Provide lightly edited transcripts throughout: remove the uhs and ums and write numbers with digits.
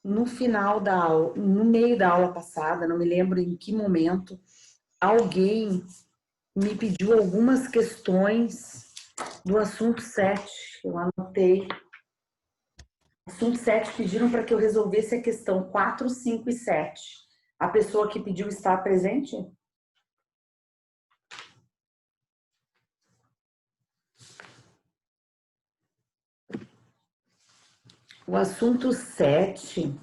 no final da aula, no meio da aula passada, não me lembro em que momento, alguém me pediu algumas questões do assunto 7. Eu anotei. Assunto 7 pediram para que eu resolvesse a questão 4, 5 e 7. A pessoa que pediu está presente? O assunto 7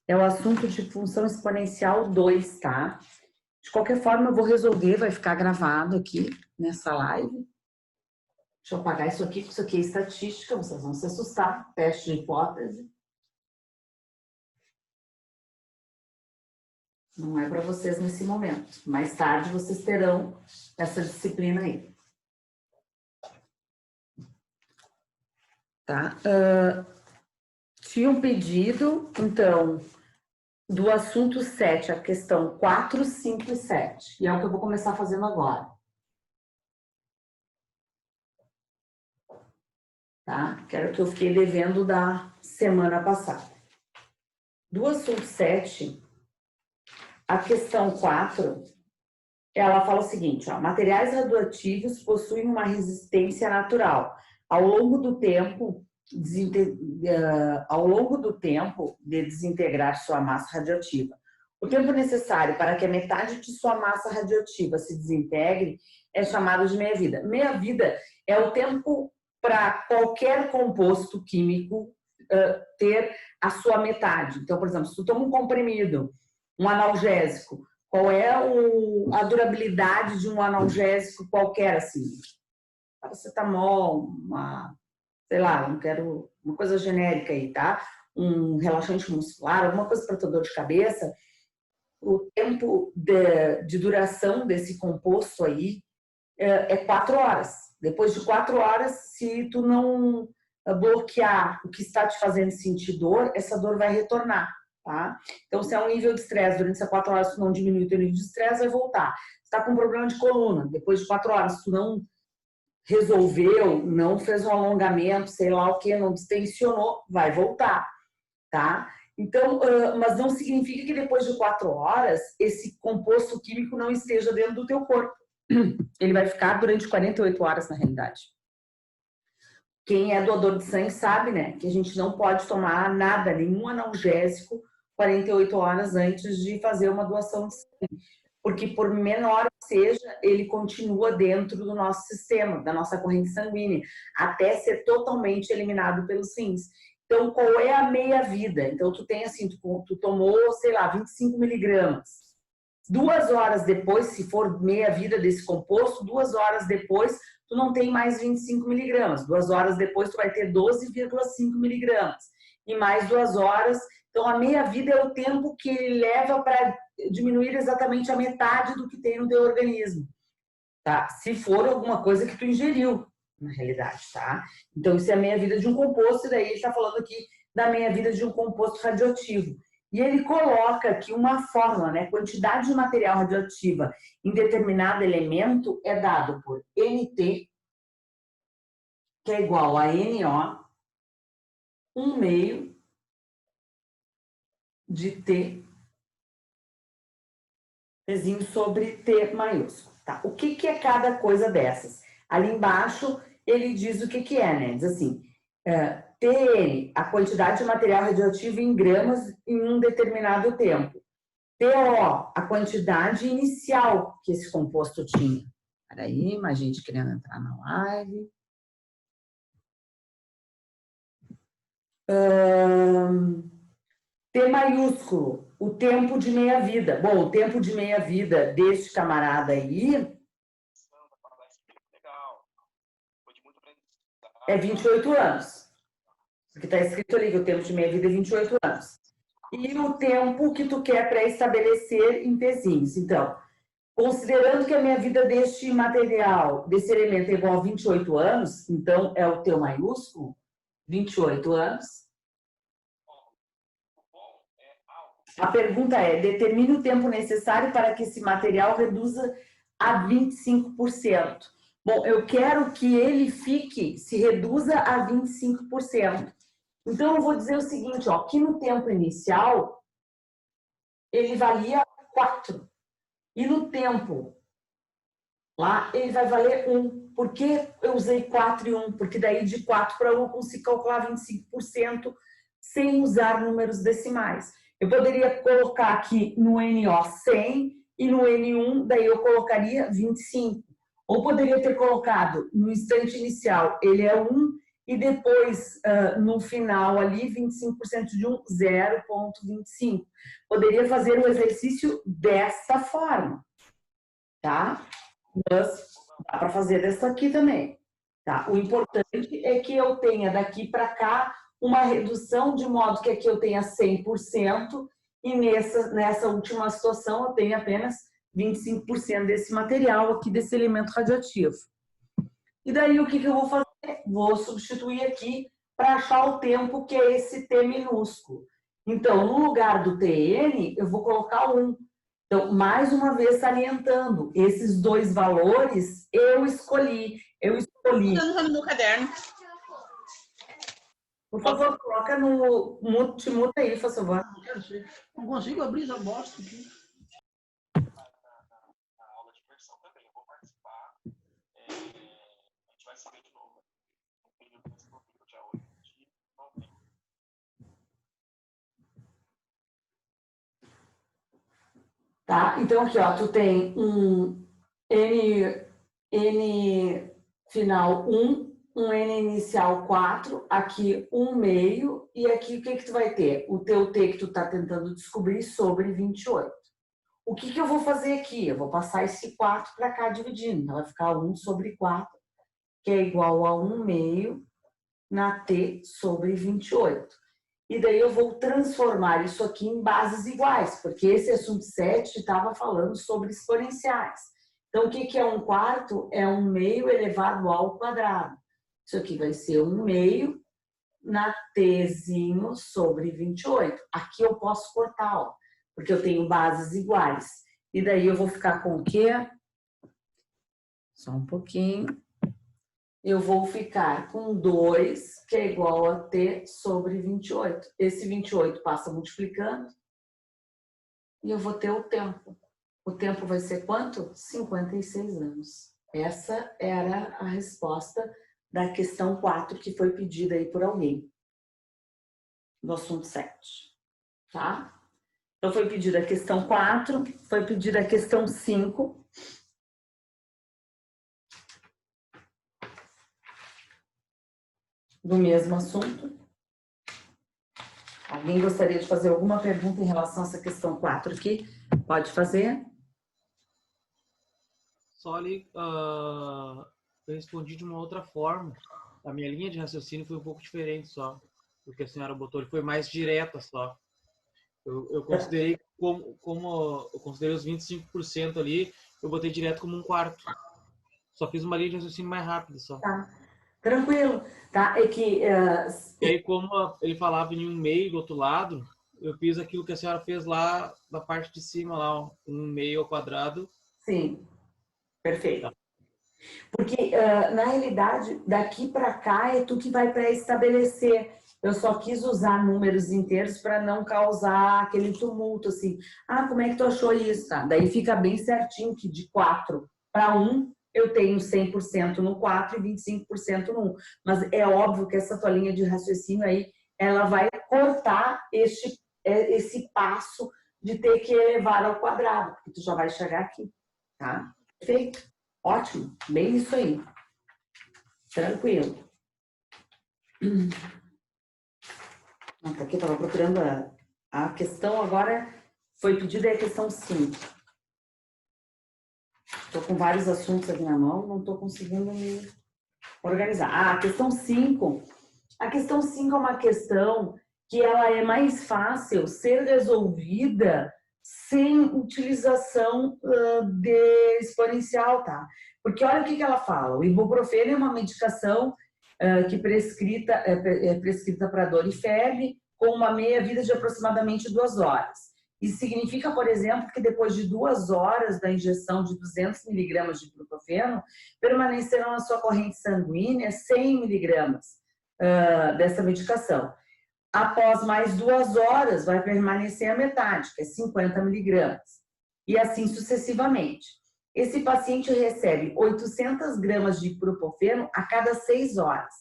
é o assunto de função exponencial 2, tá? De qualquer forma, eu vou resolver, vai ficar gravado aqui nessa live. Deixa eu apagar isso aqui, porque isso aqui é estatística, vocês vão se assustar. Teste de hipótese. Não é para vocês nesse momento. Mais tarde vocês terão essa disciplina aí. Tá? Tinham pedido, então, do assunto 7, a questão 4, 5 e 7. E é o que eu vou começar fazendo agora. Tá? Que era o que eu fiquei devendo da semana passada. Do assunto 7, a questão 4, ela fala o seguinte, ó, materiais radioativos possuem uma resistência natural. Ao longo do tempo de desintegrar sua massa radioativa. O tempo necessário para que a metade de sua massa radioativa se desintegre é chamado de meia-vida. Meia-vida é o tempo para qualquer composto químico ter a sua metade. Então, por exemplo, se tu toma um comprimido, um analgésico, qual é a durabilidade de um analgésico qualquer, assim? Paracetamol, sei lá, não quero uma coisa genérica aí, tá? Um relaxante muscular, alguma coisa para dor de cabeça, o tempo de duração desse composto aí é 4 horas. Depois de 4 horas, se tu não bloquear o que está te fazendo sentir dor, essa dor vai retornar, tá? Então, se é um nível de estresse, durante essas 4 horas tu não diminui o teu nível de estresse, vai voltar. Se tá com um problema de coluna, depois de 4 horas tu não resolveu, não fez um alongamento, sei lá o que, não distensionou, vai voltar, tá? Então, mas não significa que depois de 4 horas, esse composto químico não esteja dentro do teu corpo. Ele vai ficar durante 48 horas, na realidade. Quem é doador de sangue sabe, né, que a gente não pode tomar nada, nenhum analgésico, 48 horas antes de fazer uma doação de sangue. Porque por menor que seja, ele continua dentro do nosso sistema, da nossa corrente sanguínea, até ser totalmente eliminado pelos rins. Então, qual é a meia-vida? Então, tu tem assim, tu tomou, sei lá, 25 miligramas. 2 horas depois, se for meia-vida desse composto, 2 horas depois, tu não tem mais 25 miligramas. 2 horas depois, tu vai ter 12,5 miligramas. E mais 2 horas. Então, a meia-vida é o tempo que ele leva para diminuir exatamente a metade do que tem no teu organismo, tá? Se for alguma coisa que tu ingeriu, na realidade, tá? Então, isso é a meia-vida de um composto, e daí ele está falando aqui da meia-vida de um composto radioativo. E ele coloca aqui uma fórmula, né? Quantidade de material radioativa em determinado elemento é dado por NT, que é igual a NO, 1/2 de T sobre T maiúsculo. Tá? O que é cada coisa dessas? Ali embaixo ele diz o que é, né? Diz assim, TN, a quantidade de material radioativo em gramas em um determinado tempo. TO, a quantidade inicial que esse composto tinha. Peraí, mais gente querendo entrar na live. T maiúsculo, o tempo de meia-vida. Bom, o tempo de meia-vida deste camarada aí é 28 anos. Porque está escrito ali que o tempo de meia-vida é 28 anos. E o tempo que tu quer pré-estabelecer em pezinhos. Então, considerando que a meia-vida deste material, desse elemento é igual a 28 anos, então é o teu maiúsculo, 28 anos. A pergunta é, determine o tempo necessário para que esse material reduza a 25%. Bom, eu quero que ele se reduza a 25%. Então, eu vou dizer o seguinte, ó, que no tempo inicial, ele valia 4. E no tempo lá, ele vai valer 1. Por que eu usei 4 e 1? Porque daí de 4 para 1 eu consigo calcular 25% sem usar números decimais. Eu poderia colocar aqui no NO 100 e no N1, daí eu colocaria 25. Ou poderia ter colocado no instante inicial, ele é 1, e depois, no final ali, 25% de 1, 0,25. Poderia fazer o exercício desta forma, tá? Mas dá para fazer dessa aqui também, tá? O importante é que eu tenha daqui para cá uma redução de modo que aqui eu tenha 100% e nessa última situação eu tenho apenas 25% desse material aqui, desse elemento radioativo. E daí o que eu vou fazer? Vou substituir aqui para achar o tempo, que é esse T minúsculo. Então, no lugar do TN, eu vou colocar 1. Então, mais uma vez salientando, esses dois valores eu escolhi. Eu escolhi. Eu não estou no meu caderno. Por favor, coloca no mute aí, por favor. Não quero ser. Não consigo abrir essa bosta aqui. Tá? Então, aqui, ó, tu tem um N final 1, um N inicial 4, aqui 1 meio, e aqui o que tu vai ter? O teu T que tu tá tentando descobrir sobre 28. O que eu vou fazer aqui? Eu vou passar esse 4 para cá dividindo. Então, vai ficar 1 sobre 4, que é igual a 1 meio na T sobre 28. E daí eu vou transformar isso aqui em bases iguais, porque esse assunto 7 estava falando sobre exponenciais. Então, o que é 1/4? É 1 meio elevado ao quadrado. Isso aqui vai ser 1 meio na Tzinho sobre 28. Aqui eu posso cortar, ó, porque eu tenho bases iguais. E daí eu vou ficar com o quê? Só um pouquinho. Eu vou ficar com 2, que é igual a T sobre 28. Esse 28 passa multiplicando e eu vou ter o tempo. O tempo vai ser quanto? 56 anos. Essa era a resposta da questão 4 que foi pedida aí por alguém, no assunto 7. Tá? Então, foi pedida a questão 4, foi pedida a questão 5. Do mesmo assunto. Alguém gostaria de fazer alguma pergunta em relação a essa questão 4 aqui? Pode fazer. Só ali, eu respondi de uma outra forma. A minha linha de raciocínio foi um pouco diferente só. O que a senhora botou, ele foi mais direta só. Eu considerei eu considerei os 25% ali, eu botei direto como 1/4. Só fiz uma linha de raciocínio mais rápida só. Tá. Tranquilo, tá? É que... E aí, como ele falava em 1 meio do outro lado, eu fiz aquilo que a senhora fez lá na parte de cima, lá, ó, 1 meio ao quadrado. Sim, perfeito. Porque, na realidade, daqui para cá é tu que vai pré-estabelecer. Eu só quis usar números inteiros para não causar aquele tumulto, assim. Ah, como é que tu achou isso? Tá? Daí fica bem certinho que de 4 para 1, eu tenho 100% no 4 e 25% no 1. Mas é óbvio que essa tua linha de raciocínio aí, ela vai cortar esse passo de ter que elevar ao quadrado, porque tu já vai chegar aqui, tá? Perfeito? Ótimo, bem isso aí. Tranquilo. Tá aqui, eu estava procurando a questão agora, foi pedida a questão 5. Estou com vários assuntos aqui na mão, não estou conseguindo me organizar. A questão 5. A questão 5 é uma questão que ela é mais fácil ser resolvida sem utilização de exponencial, tá? Porque olha o que ela fala. O ibuprofeno é uma medicação que é prescrita para dor e febre, com uma meia-vida de aproximadamente 2 horas. Isso significa, por exemplo, que depois de 2 horas da injeção de 200 miligramas de ibuprofeno, permanecerão na sua corrente sanguínea 100 miligramas dessa medicação. Após mais 2 horas, vai permanecer a metade, que é 50 miligramas. E assim sucessivamente. Esse paciente recebe 800 gramas de ibuprofeno a cada 6 horas.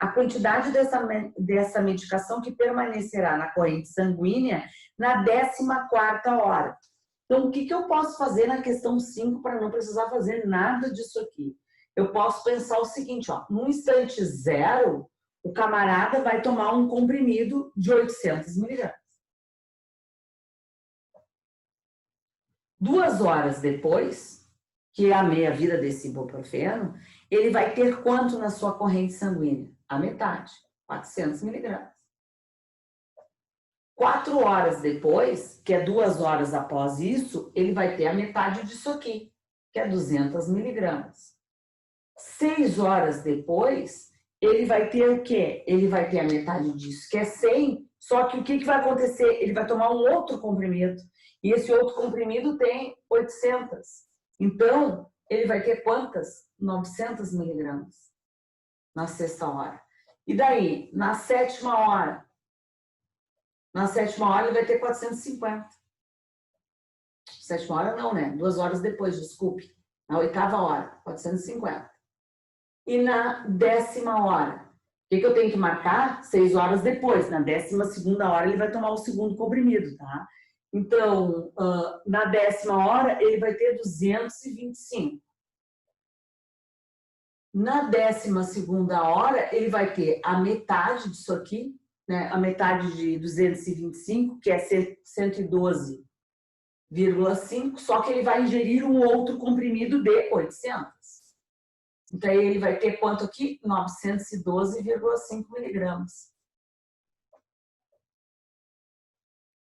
A quantidade dessa medicação que permanecerá na corrente sanguínea na 14ª hora. Então, o que eu posso fazer na questão 5 para não precisar fazer nada disso aqui? Eu posso pensar o seguinte, ó, no instante zero, o camarada vai tomar um comprimido de 800 miligramas. 2 horas depois, que é a meia-vida desse ibuprofeno, ele vai ter quanto na sua corrente sanguínea? A metade, 400 miligramas. 4 horas depois, que é 2 horas após isso, ele vai ter a metade disso aqui, que é 200 miligramas. 6 horas depois, ele vai ter o quê? Ele vai ter a metade disso, que é 100, só que o que vai acontecer? Ele vai tomar um outro comprimido, e esse outro comprimido tem 800. Então, ele vai ter quantas? 900 miligramas na 6ª hora. E daí, na 7ª hora? Na 7ª hora, ele vai ter 450. 7ª hora não, né? 2 horas depois, desculpe. Na 8ª hora, 450. E na 10ª hora? O que eu tenho que marcar? 6 horas depois. Na 12ª hora, ele vai tomar o segundo comprimido, tá? Então, na 10ª hora, ele vai ter 225. Na 12ª hora, ele vai ter a metade disso aqui, né? A metade de 225, que é 112,5, só que ele vai ingerir um outro comprimido de 800. Então, ele vai ter quanto aqui? 912,5 miligramas.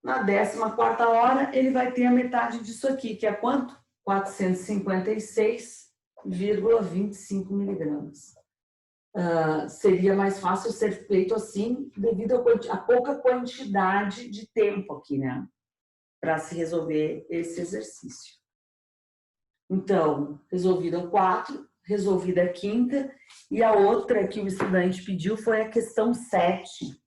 Na 14ª hora, ele vai ter a metade disso aqui, que é quanto? 456,25 miligramas. Seria mais fácil ser feito assim, devido à pouca quantidade de tempo aqui, né? Para se resolver esse exercício. Então, resolvida a 4, resolvida a 5ª, e a outra que o estudante pediu foi a questão 7.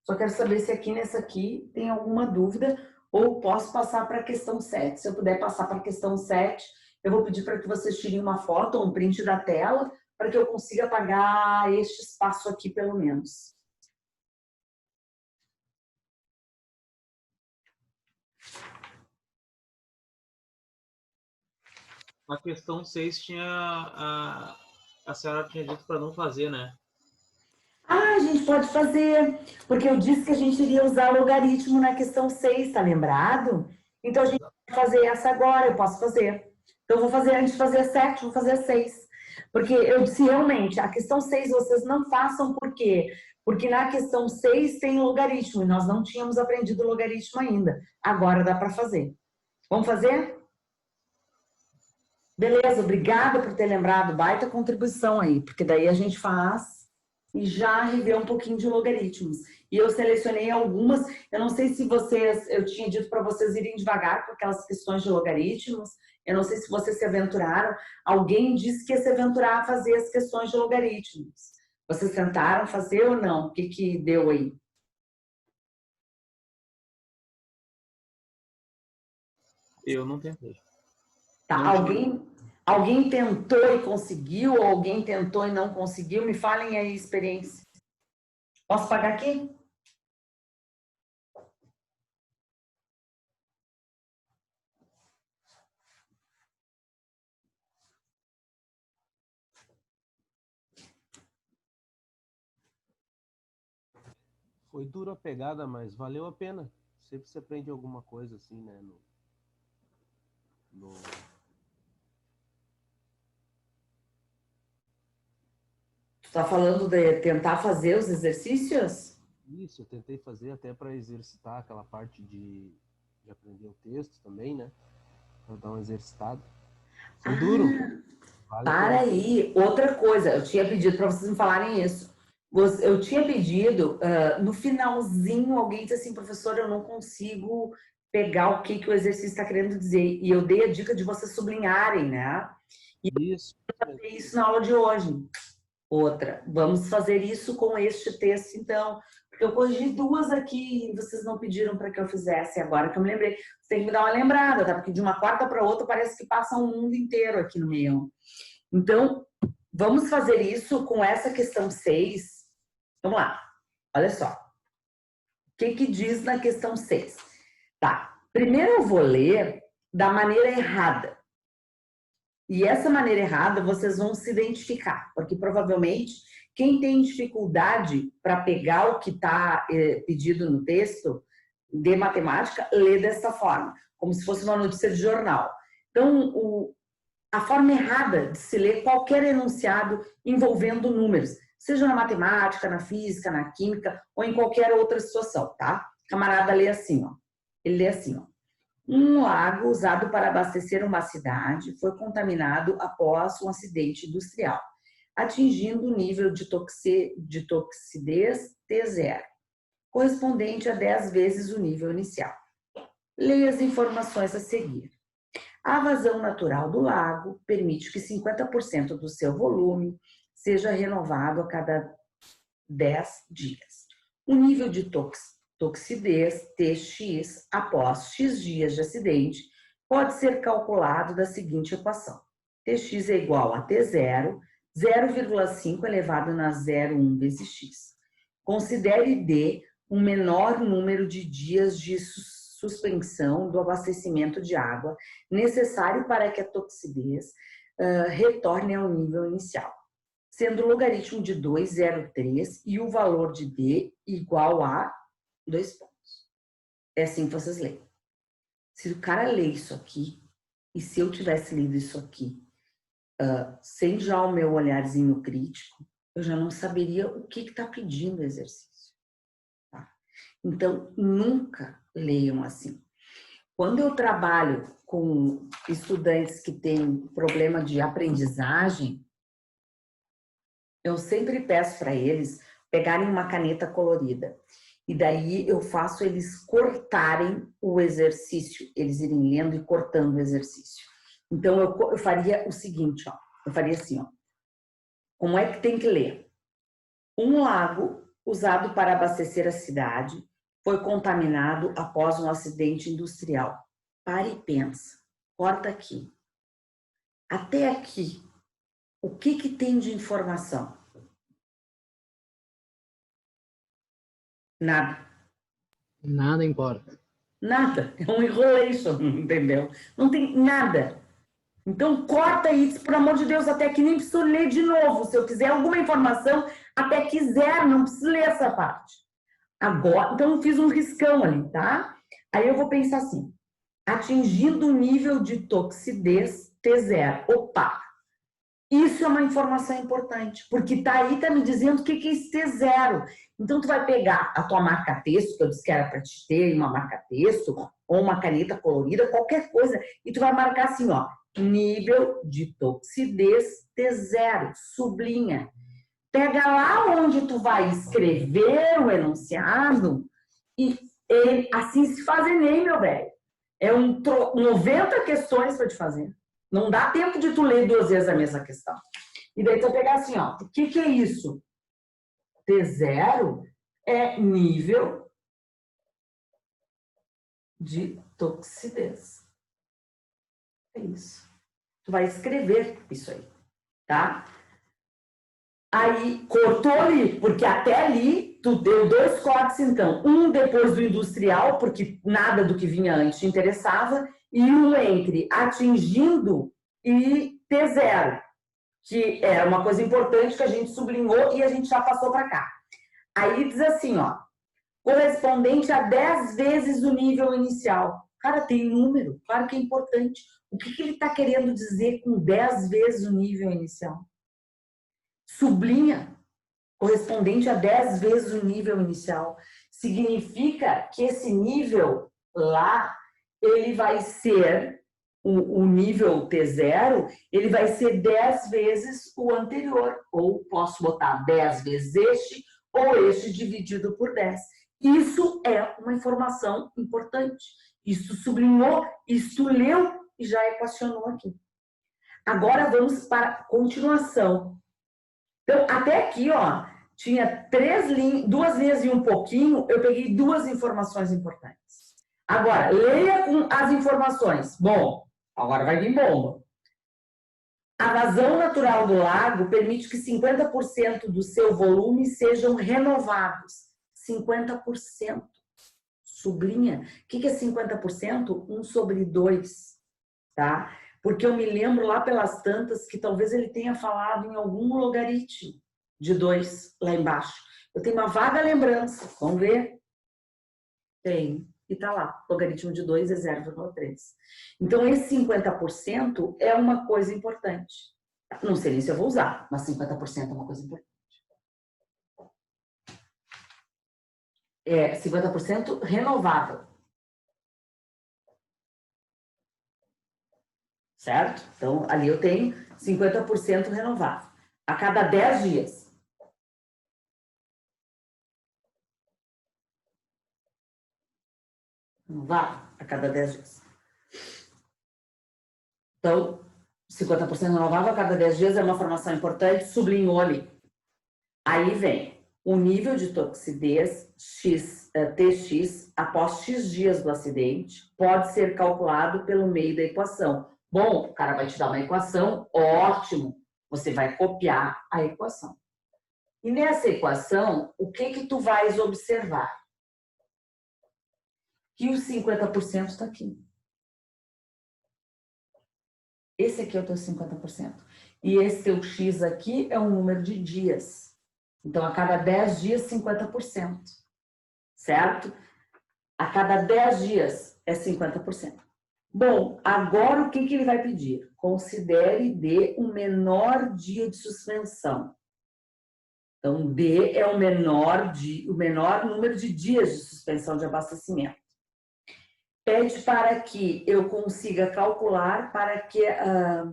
Só quero saber se aqui nessa aqui tem alguma dúvida ou posso passar para a questão 7. Se eu puder passar para a questão 7, eu vou pedir para que vocês tirem uma foto ou um print da tela para que eu consiga apagar este espaço aqui, pelo menos. A questão 6 a senhora tinha dito para não fazer, né? Ah, a gente pode fazer, porque eu disse que a gente iria usar o logaritmo na questão 6, tá lembrado? Então a gente vai fazer essa agora, eu posso fazer. Então eu vou fazer, antes de fazer a 7, vou fazer a 6. Porque eu disse realmente, a questão 6 vocês não façam por quê? Porque na questão 6 tem logaritmo e nós não tínhamos aprendido o logaritmo ainda. Agora dá para fazer. Vamos fazer? Beleza, obrigada por ter lembrado, baita contribuição aí, porque daí a gente faz e já revê um pouquinho de logaritmos. E eu selecionei algumas, eu não sei se vocês, eu tinha dito para vocês irem devagar com aquelas questões de logaritmos, eu não sei se vocês se aventuraram, alguém disse que ia se aventurar a fazer as questões de logaritmos. Vocês tentaram fazer ou não? O que que deu aí? Eu não tentei. Tá, alguém tentou e conseguiu, ou alguém tentou e não conseguiu? Me falem aí a experiência. Posso pagar aqui? Foi dura a pegada, mas valeu a pena. Sempre se aprende alguma coisa assim, né? Tu tá falando de tentar fazer os exercícios? Isso, eu tentei fazer até para exercitar aquela parte de aprender o texto também, né? Para dar um exercitado. Foi duro. Vale Para aí, outra coisa, eu tinha pedido para vocês me falarem isso. Eu tinha pedido, no finalzinho, alguém disse assim, professor, eu não consigo pegar o que o exercício está querendo dizer. E eu dei a dica de vocês sublinharem, né? E isso. eu fiz isso na aula de hoje. Outra, vamos fazer isso com este texto, então, porque eu corrigi duas aqui e vocês não pediram para que eu fizesse agora que eu me lembrei. Você tem que me dar uma lembrada, tá? Porque de uma quarta para outra parece que passa um mundo inteiro aqui no meio. Então, vamos fazer isso com essa questão 6. Vamos lá, olha só. O que que diz na questão 6? Tá, primeiro eu vou ler da maneira errada. E essa maneira errada vocês vão se identificar, porque provavelmente quem tem dificuldade para pegar o que está pedido no texto de matemática, lê dessa forma, como se fosse uma notícia de jornal. Então, a forma errada de se ler qualquer enunciado envolvendo números, seja na matemática, na física, na química ou em qualquer outra situação, tá? O camarada lê assim, ó. Ele lê assim, ó. Um lago usado para abastecer uma cidade foi contaminado após um acidente industrial, atingindo o nível de toxicidez T0, correspondente a 10 vezes o nível inicial. Leia as informações a seguir. A vazão natural do lago permite que 50% do seu volume seja renovado a cada 10 dias. O nível de toxicidez TX após X dias de acidente pode ser calculado da seguinte equação. TX é igual a T0, 0,5 elevado na 0,1 vezes X. Considere D um menor número de dias de suspensão do abastecimento de água necessário para que a toxicidez retorne ao nível inicial, sendo o logaritmo de 2,03 e o valor de D igual a 2 pontos. É assim que vocês leem. Se o cara lê isso aqui, e se eu tivesse lido isso aqui, sem já o meu olharzinho crítico, eu já não saberia o que está pedindo o exercício. Tá? Então, nunca leiam assim. Quando eu trabalho com estudantes que têm problema de aprendizagem, eu sempre peço para eles pegarem uma caneta colorida. E daí eu faço eles cortarem o exercício, eles irem lendo e cortando o exercício. Então eu faria o seguinte, ó, eu faria assim, ó. Como é que tem que ler? Um lago usado para abastecer a cidade foi contaminado após um acidente industrial. Pare e pensa, corta aqui. Até aqui, o que tem de informação? Nada. Nada importa. Nada. É um enrolation, entendeu? Não tem nada. Então, corta isso, por amor de Deus, até que nem preciso ler de novo. Se eu quiser alguma informação, até quiser, não preciso ler essa parte. Agora, então, eu fiz um riscão ali, tá? Aí eu vou pensar assim, atingindo o nível de toxicidez T0. Opa! Isso é uma informação importante, porque tá me dizendo o que é esse T0. Então, tu vai pegar a tua marca-texto, que eu disse que era para te ter uma marca-texto, ou uma caneta colorida, qualquer coisa, e tu vai marcar assim, ó, nível de toxicidez T0, sublinha. Pega lá onde tu vai escrever o enunciado e assim se faz Enem, meu velho. É 90 questões para te fazer. Não dá tempo de tu ler 2 vezes a mesma questão. E daí tu vai pegar assim, ó, o que é isso? T0 é nível de toxicidez. É isso. Tu vai escrever isso aí, tá? Aí, cortou ali, porque até ali tu deu 2 cortes, então. Um depois do industrial, porque nada do que vinha antes te interessava, e um entre atingindo e T0, que é uma coisa importante que a gente sublinhou e a gente já passou para cá. Aí diz assim, ó, correspondente a 10 vezes o nível inicial. Cara, tem número, claro que é importante. O que ele está querendo dizer com 10 vezes o nível inicial? Sublinha, correspondente a 10 vezes o nível inicial. Significa que esse nível lá, ele vai ser, o nível T0, ele vai ser 10 vezes o anterior. Ou posso botar 10 vezes este, ou este dividido por 10. Isso é uma informação importante. Isso sublinhou, isso leu e já equacionou aqui. Agora vamos para a continuação. Então, até aqui, ó, tinha duas linhas e um pouquinho, eu peguei duas informações importantes. Agora, leia com as informações. Bom, agora vai vir bomba. A vazão natural do lago permite que 50% do seu volume sejam renovados. 50%. Sublinha. O que é 50%? 1/2, tá? Porque eu me lembro lá pelas tantas que talvez ele tenha falado em algum logaritmo de 2 lá embaixo. Eu tenho uma vaga lembrança. Vamos ver? Tem. E tá lá. Logaritmo de 2 é 0,3. Então, esse 50% é uma coisa importante. Não sei nem se eu vou usar, mas 50% é uma coisa importante. É 50% renovável. Certo? Então, ali eu tenho 50% renovável. A cada 10 dias. Renovável a cada 10 dias. Então, 50% renovável a cada 10 dias é uma informação importante, sublinhou ali. Aí vem o nível de toxidez TX após X dias do acidente pode ser calculado pelo meio da equação. Bom, o cara vai te dar uma equação, ótimo, você vai copiar a equação. E nessa equação, o que tu vais observar? Que os 50% está aqui. Esse aqui é o teu 50%. E esse teu X aqui é um número de dias. Então, a cada 10 dias, 50%. Certo? A cada 10 dias é 50%. Bom, agora o que ele vai pedir? Considere D o menor dia de suspensão. Então, D é o menor número de dias de suspensão de abastecimento. Pede para que eu consiga calcular para que a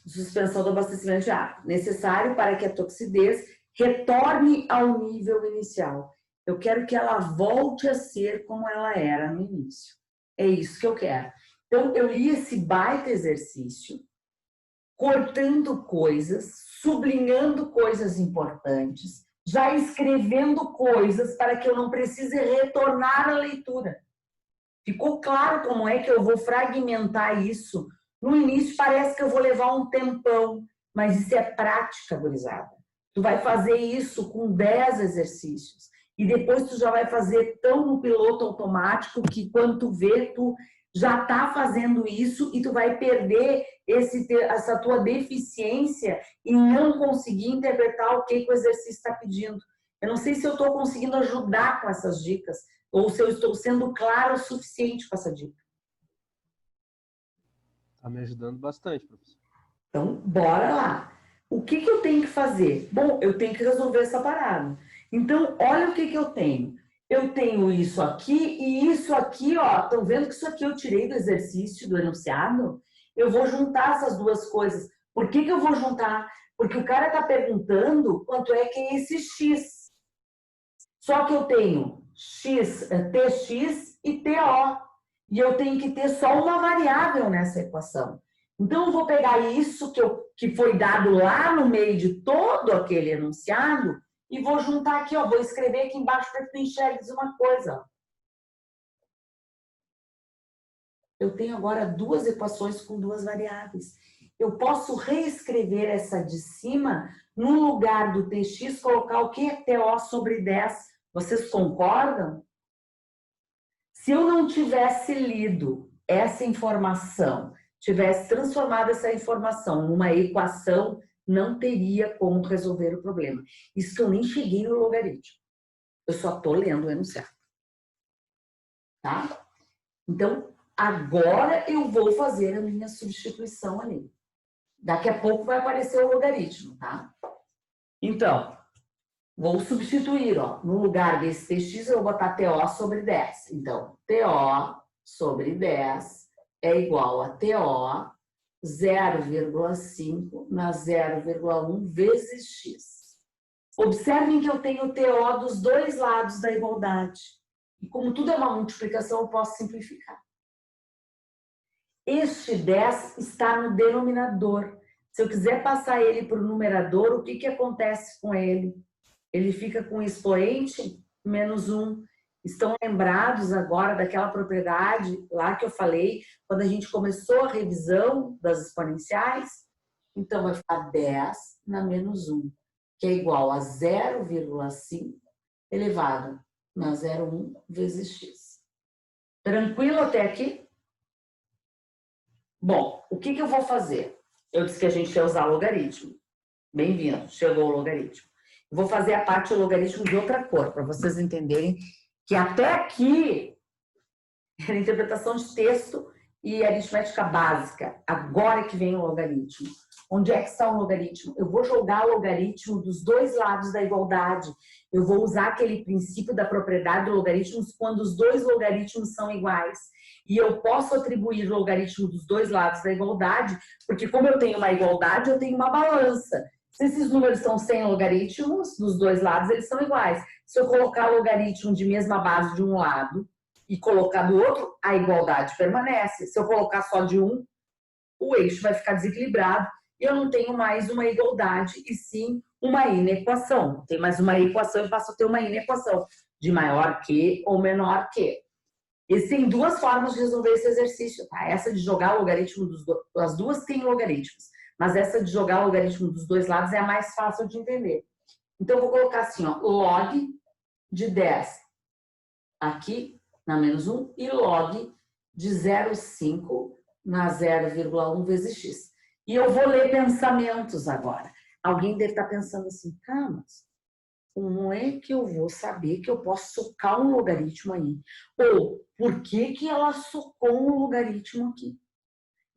suspensão do abastecimento de água, necessário para que a toxidez retorne ao nível inicial. Eu quero que ela volte a ser como ela era no início. É isso que eu quero. Então, eu li esse baita exercício, cortando coisas, sublinhando coisas importantes, já escrevendo coisas para que eu não precise retornar à leitura. Ficou claro como é que eu vou fragmentar isso? No início parece que eu vou levar um tempão, mas isso é prática, gurizada. Tu vai fazer isso com 10 exercícios. E depois tu já vai fazer tão no piloto automático que quando tu vê, tu já tá fazendo isso e tu vai perder essa tua deficiência e não conseguir interpretar o que o exercício está pedindo. Eu não sei se eu estou conseguindo ajudar com essas dicas ou se eu estou sendo claro o suficiente com essa dica. Está me ajudando bastante, professor. Então, bora lá. O que eu tenho que fazer? Bom, eu tenho que resolver essa parada. Então, olha o que eu tenho. Eu tenho isso aqui e isso aqui, ó. Estão vendo que isso aqui eu tirei do exercício, do enunciado? Eu vou juntar essas duas coisas. Por que eu vou juntar? Porque o cara está perguntando quanto é que é esse X. Só que eu tenho X, TX e TO. E eu tenho que ter só uma variável nessa equação. Então, eu vou pegar isso que foi dado lá no meio de todo aquele enunciado e vou juntar aqui, ó, vou escrever aqui embaixo para que tu enxergues uma coisa. Eu tenho agora duas equações com duas variáveis. Eu posso reescrever essa de cima, no lugar do TX, colocar o que é TO sobre 10. Vocês concordam? Se eu não tivesse lido essa informação, tivesse transformado essa informação numa equação, não teria como resolver o problema. Isso que eu nem cheguei no logaritmo. Eu só estou lendo o enunciado. Tá? Então, agora eu vou fazer a minha substituição ali. Daqui a pouco vai aparecer o logaritmo, tá? Então, vou substituir, ó. No lugar desse TX, eu vou botar TO sobre 10. Então, TO sobre 10 é igual a TO 0,5 na 0,1 vezes X. Observem que eu tenho TO dos dois lados da igualdade. E como tudo é uma multiplicação, eu posso simplificar. Este 10 está no denominador. Se eu quiser passar ele para o numerador, o que acontece com ele? Ele fica com expoente menos 1. Estão lembrados agora daquela propriedade lá que eu falei, quando a gente começou a revisão das exponenciais? Então, vai ficar 10 na menos 1, que é igual a 0,5 elevado na 0,1 vezes x. Tranquilo até aqui? Bom, o que eu vou fazer? Eu disse que a gente ia usar logaritmo. Bem-vindo, chegou o logaritmo. Vou fazer a parte do logaritmo de outra cor, para vocês entenderem que até aqui era interpretação de texto e aritmética básica. Agora que vem o logaritmo. Onde é que está o logaritmo? Eu vou jogar o logaritmo dos dois lados da igualdade. Eu vou usar aquele princípio da propriedade de logaritmos quando os dois logaritmos são iguais. E eu posso atribuir o logaritmo dos dois lados da igualdade, porque como eu tenho uma igualdade, eu tenho uma balança. Se esses números são sem logaritmos, dos dois lados, eles são iguais. Se eu colocar logaritmo de mesma base de um lado e colocar do outro, a igualdade permanece. Se eu colocar só de um, o eixo vai ficar desequilibrado e eu não tenho mais uma igualdade, e sim uma inequação. Tem mais uma equação e passo a ter uma inequação de maior que ou menor que. Existem duas formas de resolver esse exercício, tá? Essa de jogar logaritmo dos dois, as duas têm logaritmos, mas essa de jogar logaritmo dos dois lados é a mais fácil de entender. Então, eu vou colocar assim, ó, log de 10 aqui na menos 1 e log de 0,5 na 0,1 vezes x. E eu vou ler pensamentos agora. Alguém deve estar pensando assim, tá, mas como é que eu vou saber que eu posso socar um logaritmo aí? Ou, por que ela socou um logaritmo aqui?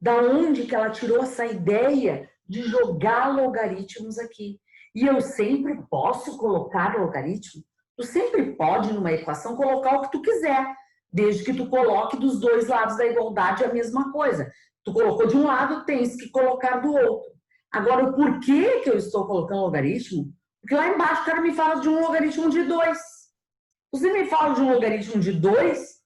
Da onde que ela tirou essa ideia de jogar logaritmos aqui? E eu sempre posso colocar logaritmo? Tu sempre pode, numa equação, colocar o que tu quiser, desde que tu coloque dos dois lados da igualdade a mesma coisa. Tu colocou de um lado, tens que colocar do outro. Agora, o porquê que eu estou colocando logaritmo? Porque lá embaixo o cara me fala de um logaritmo de 2. Você me fala de um logaritmo de 2,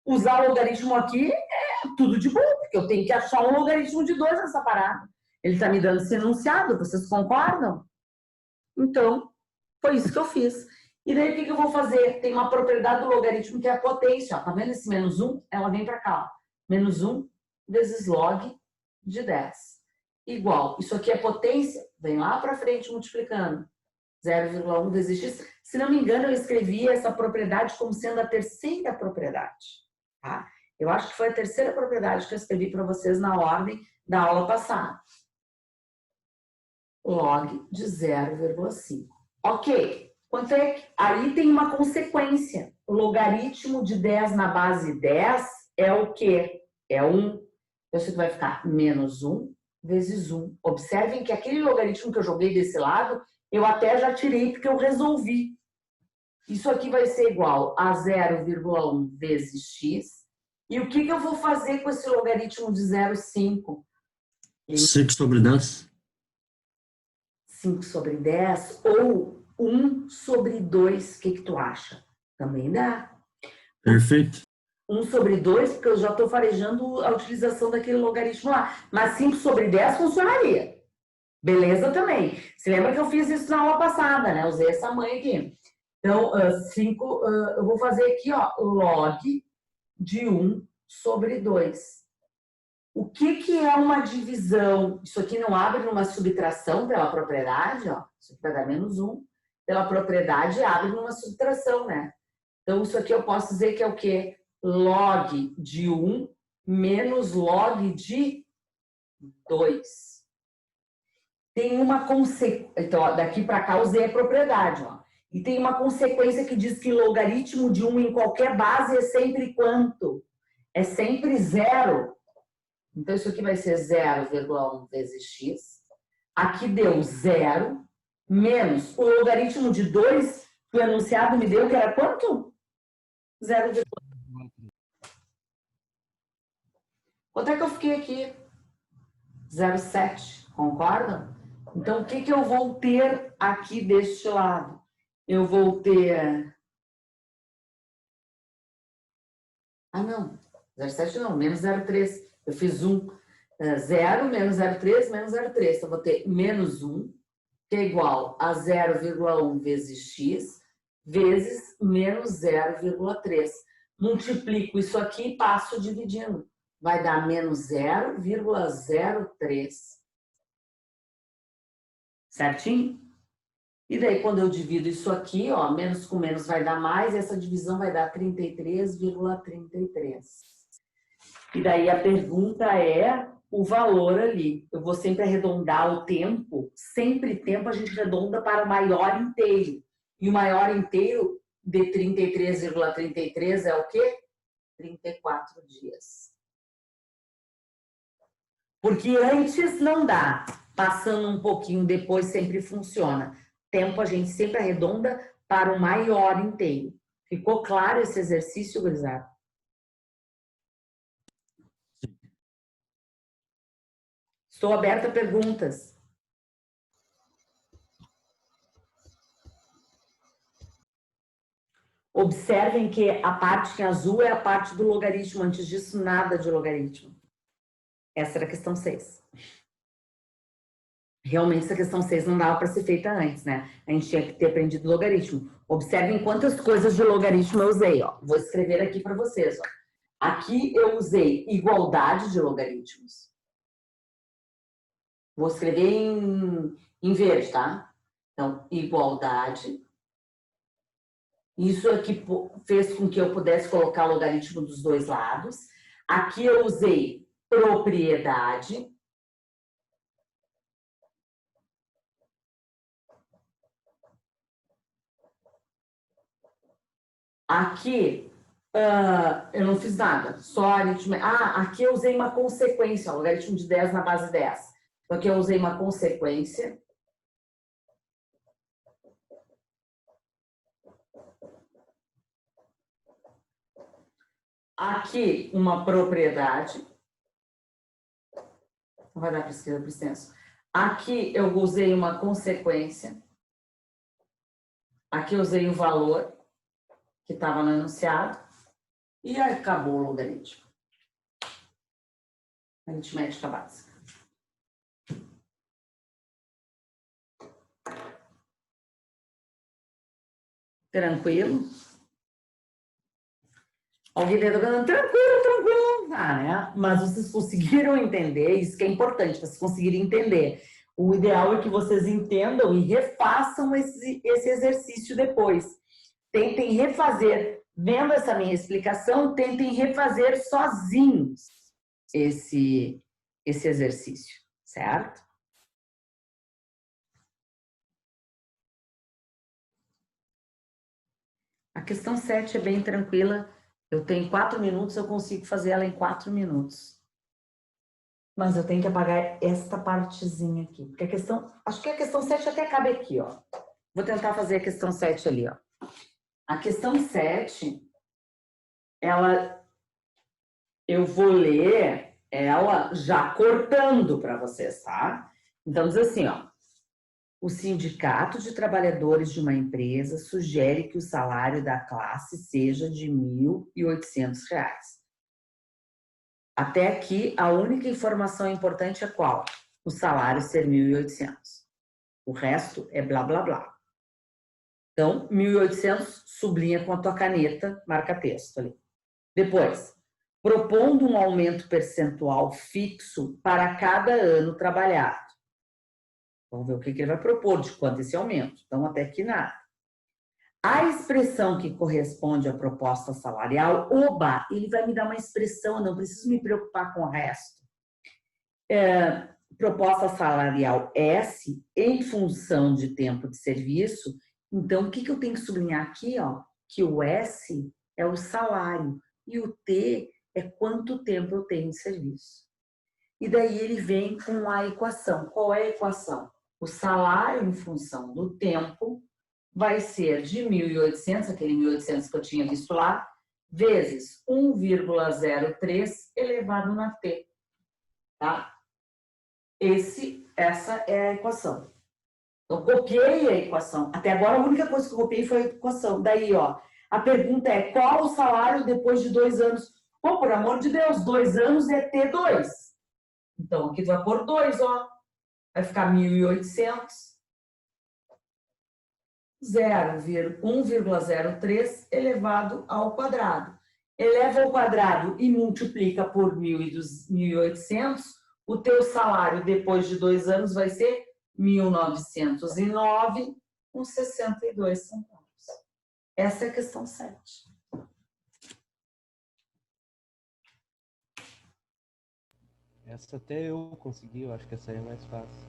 usar o logaritmo aqui é tudo de bom, porque eu tenho que achar um logaritmo de 2 nessa parada. Ele está me dando esse enunciado, vocês concordam? Então, foi isso que eu fiz. E daí, o que eu vou fazer? Tem uma propriedade do logaritmo que é a potência. Ó. Tá vendo esse menos 1? Ela vem para cá. Ó. Menos 1 vezes log de 10. Igual. Isso aqui é potência. Vem lá para frente multiplicando. 0,1 vezes x. Se não me engano, eu escrevi essa propriedade como sendo a terceira propriedade. Tá? Eu acho que foi a terceira propriedade que eu escrevi para vocês na ordem da aula passada. Log de 0,5. Ok. Quanto é que... Aí tem uma consequência. O logaritmo de 10 na base 10 é o quê? É 1. Isso vai ficar menos 1 vezes 1. Observem que aquele logaritmo que eu joguei desse lado, eu até já tirei porque eu resolvi. Isso aqui vai ser igual a 0,1 vezes x. E o que eu vou fazer com esse logaritmo de 0,5? 5 sobre 10. 5 sobre 10 ou 1 sobre 2, o que tu acha? Também dá. Perfeito. 1 sobre 2, porque eu já estou farejando a utilização daquele logaritmo lá. Mas 5 sobre 10 funcionaria. Beleza também. Se lembra que eu fiz isso na aula passada, né? Usei essa mãe aqui. Então, 5, eu vou fazer aqui, ó, log de 1 sobre 2. O que é uma divisão? Isso aqui não abre numa subtração pela propriedade, ó. Isso aqui vai dar menos 1. Pela propriedade, abre numa subtração, né? Então, isso aqui eu posso dizer que é o quê? Log de 1 menos log de 2. Tem uma consequência. Então, ó, daqui para cá, usei a propriedade, ó. E tem uma consequência que diz que logaritmo de 1 em qualquer base é sempre quanto? É sempre 0. Então, isso aqui vai ser 0,1 vezes x. Aqui deu 0, menos o logaritmo de 2, que o enunciado me deu, que era quanto? 0,1. Quanto é que eu fiquei aqui? 0,7. Concordam? Então, o que eu vou ter aqui deste lado? Eu vou ter... Ah, não. 0,7 não, menos 0,3. Eu fiz 1. 0 menos 0,3 menos 0,3. Então, vou ter menos 1, que é igual a 0,1 vezes x, vezes menos 0,3. Multiplico isso aqui e passo dividindo. Vai dar menos 0,03. Certinho? E daí, quando eu divido isso aqui, ó, menos com menos vai dar mais, essa divisão vai dar 33,33. E daí a pergunta é o valor ali. Eu vou sempre arredondar o tempo, sempre tempo a gente arredonda para o maior inteiro. E o maior inteiro de 33,33 é o quê? 34 dias. Porque antes não dá. Passando um pouquinho depois sempre funciona. Tempo a gente sempre arredonda para o maior inteiro. Ficou claro esse exercício, gurizada? Estou aberta a perguntas. Observem que a parte em azul é a parte do logaritmo. Antes disso, nada de logaritmo. Essa era a questão 6. Realmente, essa questão 6 não dava para ser feita antes, né? A gente tinha que ter aprendido logaritmo. Observem quantas coisas de logaritmo eu usei, ó. Vou escrever aqui para vocês, ó. Aqui eu usei igualdade de logaritmos. Vou escrever em verde, tá? Então, igualdade. Isso aqui fez com que eu pudesse colocar o logaritmo dos dois lados. Aqui eu usei propriedade. Aqui, eu não fiz nada, só aritmética. Aqui eu usei uma consequência, ó, logaritmo de 10 na base 10. Então, aqui eu usei uma consequência. Aqui, uma propriedade. Não vai dar para escrever por extenso. Aqui eu usei uma consequência. Aqui eu usei o valor que estava no enunciado, e acabou o logaritmo. Aritmética básica. Tranquilo? Alguém está tocando? Tranquilo, né? Mas vocês conseguiram entender, isso que é importante, vocês conseguirem entender. O ideal é que vocês entendam e refaçam esse exercício depois. Tentem refazer, vendo essa minha explicação, tentem refazer sozinhos esse exercício, certo? A questão 7 é bem tranquila. Eu tenho 4 minutos, eu consigo fazer ela em 4 minutos. Mas eu tenho que apagar esta partezinha aqui. Porque a questão, acho que a questão 7 até cabe aqui, ó. Vou tentar fazer a questão 7 ali, ó. A questão 7, eu vou ler ela já cortando para vocês, tá? Então, diz assim, ó. O sindicato de trabalhadores de uma empresa sugere que o salário da classe seja de R$ 1.800. Até aqui, a única informação importante é qual? O salário ser 1.800. O resto é blá, blá, blá. Então, 1.800, sublinha com a tua caneta, marca texto ali. Depois, propondo um aumento percentual fixo para cada ano trabalhado. Vamos ver o que ele vai propor, de quanto esse aumento. Então, até aqui nada. A expressão que corresponde à proposta salarial, ele vai me dar uma expressão, eu não preciso me preocupar com o resto. Proposta salarial S, em função de tempo de serviço. Então, o que eu tenho que sublinhar aqui? Ó, que o S é o salário e o T é quanto tempo eu tenho de serviço. E daí ele vem com a equação. Qual é a equação? O salário em função do tempo vai ser de 1.800, aquele 1.800 que eu tinha visto lá, vezes 1,03 elevado na T. Tá? Essa é a equação. Eu copiei a equação. Até agora, a única coisa que eu copiei foi a equação. Daí, ó, a pergunta é, qual o salário depois de 2 anos? Pô, por amor de Deus, 2 anos é T2. Então, aqui tu vai pôr 2, ó. Vai ficar 1.800. 1,03 elevado ao quadrado. Eleva ao quadrado e multiplica por 1.800. O teu salário depois de 2 anos vai ser 1.909,62 centavos. Essa é a questão 7. Essa até eu consegui, eu acho que essa aí é mais fácil.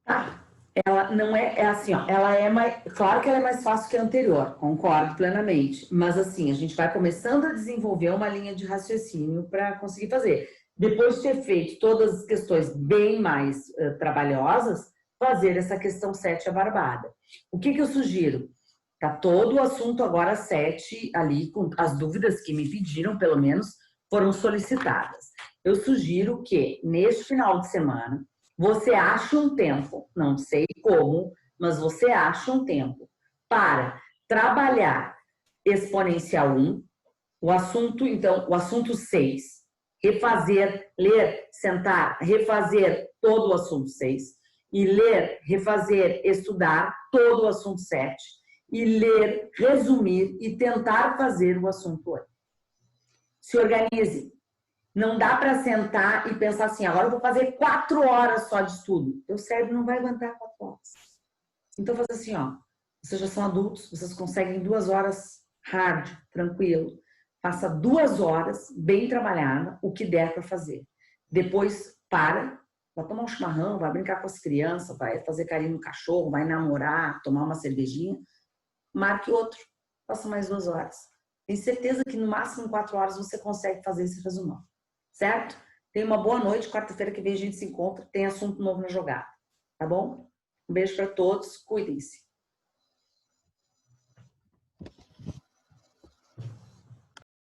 Tá. Ela não é assim, ó, ela é mais, claro que ela é mais fácil que a anterior, concordo plenamente, mas assim, a gente vai começando a desenvolver uma linha de raciocínio para conseguir fazer. Depois de ter feito todas as questões bem mais trabalhosas, fazer essa questão 7 abarbada. O que eu sugiro? Tá todo o assunto agora 7 ali, com as dúvidas que me pediram, pelo menos, foram solicitadas. Eu sugiro que, neste final de semana, você acha um tempo, não sei como, mas você acha um tempo para trabalhar exponencial 1, o assunto, então, o assunto 6, refazer, ler, sentar, refazer todo o assunto 6, e ler, refazer, estudar todo o assunto 7, e ler, resumir e tentar fazer o assunto 8. Se organize. Não dá para sentar e pensar assim, agora eu vou fazer 4 horas só de estudo. Teu cérebro não vai aguentar 4 horas. Então, faz assim, ó. Vocês já são adultos, vocês conseguem 2 horas hard, tranquilo. Faça 2 horas, bem trabalhada, o que der para fazer. Depois, para, vai tomar um chimarrão, vai brincar com as crianças, vai fazer carinho no cachorro, vai namorar, tomar uma cervejinha. Marque outro. Faça mais 2 horas. Tenho certeza que no máximo 4 horas você consegue fazer esse resumão. Certo? Tenha uma boa noite. Quarta-feira que vem a gente se encontra. Tem assunto novo na jogada. Tá bom? Um beijo para todos. Cuidem-se.